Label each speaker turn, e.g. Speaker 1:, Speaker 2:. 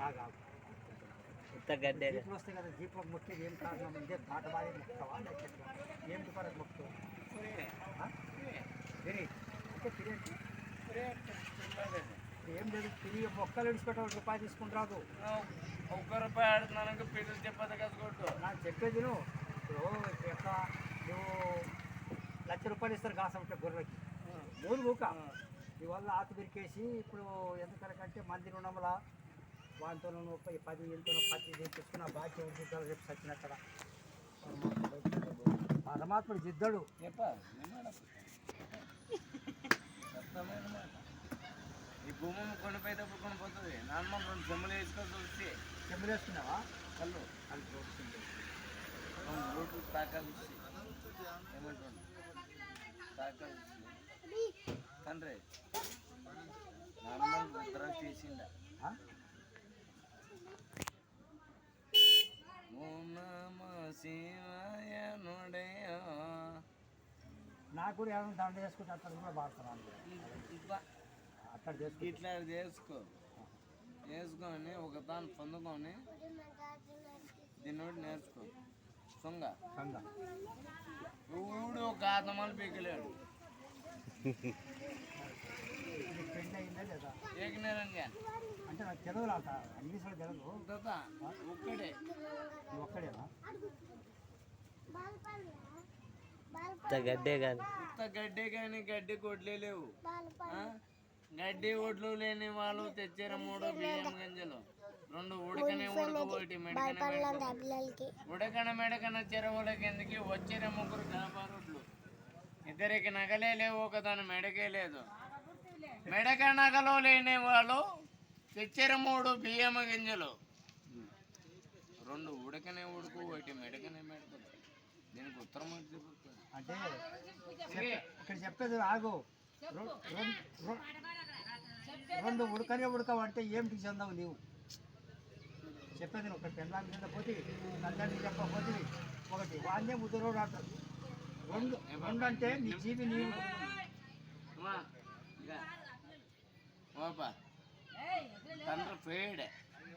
Speaker 1: ఆగా జీపులు వస్తాయి కదా, జీపులకు మొక్కేది ఏం కారణం? ఇదే పాట బాగా మొక్కుతావా? ఏమిటి కొరకు మొక్కుతావు? తిరి అంటే తిరి ఏం లేదు, తిరిగి మొక్కలు విడిచిపెట్టాలి, రూపాయి తీసుకుని రాదు.
Speaker 2: ₹1 ఆడుతున్నాను పిల్లలు చెప్పదు కదా.
Speaker 1: నాకు చెప్పేది నువ్వు ఇప్పుడు ఎట్లా నువ్వు ₹1,00,000 ఇస్తారు కాసం ఉంటే గొర్రెకి మూడు ఊక ఇవల్ల ఆకు బిరికేసి ఇప్పుడు ఎందుకనకంటే మంది రుణముల వాటితో నువ్వు 10 ఏళ్ళతో 10 తీసుకున్న బాధ్యత ఉంటుంది. రేపు సచ్చినక్కడ పరమాత్ముడు జిద్దడు
Speaker 2: ఈ భూమి కొనిపోయేటప్పుడు కొనిపోతుంది. నాన్న 2 చెమ్మలు వేసుకొని చూస్తే
Speaker 1: చెమ్మలు వేసుకున్నావా?
Speaker 2: కళ్ళు రోడ్డు తాకాలి ఏమంటుంది తాకాలి తండ్రి నాన్న ఉత్తర చేసిండ
Speaker 1: నాకు కూడా ఏమైనా దండ చేసుకుంటే అక్కడ కూడా పాడుతున్నాను. అక్కడ చేసుకో,
Speaker 2: ఇట్లా చేసుకొని ఒక దాన్ని పొందుకొని దీన్ని నేర్చుకో. సొంగ ఊడు ఒక ఆత్మలు పీకలేడు.
Speaker 1: పెళ్ళి అయిందా లేదా?
Speaker 2: ఏకనేరంగా
Speaker 1: అంటే నాకు తెలియదు, అంట ఇంగ్లీష్లో తెలియదు.
Speaker 2: ఒక్కడే
Speaker 1: ఒక్కడేనా?
Speaker 2: గడ్డే కానీ గడ్డి కొట్లే లేవు. గడ్డి ఒడ్లు లేని వాళ్ళు తెచ్చారు 3 బియ్యం గింజలు, 2 ఉడకనే ఉడకబోటి ఉడకన మెడకన చెరువులకి ఎందుకు వచ్చే 3 వ్యాపారులు. 2 నగలే లేవు, ఒకదాని మెడకే లేదు. మెడక నగలు లేని వాళ్ళు తెచ్చారు 3 బియ్యం గింజలు, 2 ఉడకనే ఉడుకు ఒకటి మెడకనే మెడక. దీనికి ఉత్తరం
Speaker 1: అంటే ఇక్కడ చెప్పేది ఆగు. 2 ఉడకనే ఉడకవంటే ఏమిటి చెందవు నీవు చెప్పేది? ఒక పెళ్ళాం కింద పోతే తల్లిదండ్రులు చెప్పకపోతే ఒకటి వాన్నే ముద్దురోడు అంటారు. 2 అంటే నీ జీవి నీవు.
Speaker 2: తండ్రి పేడే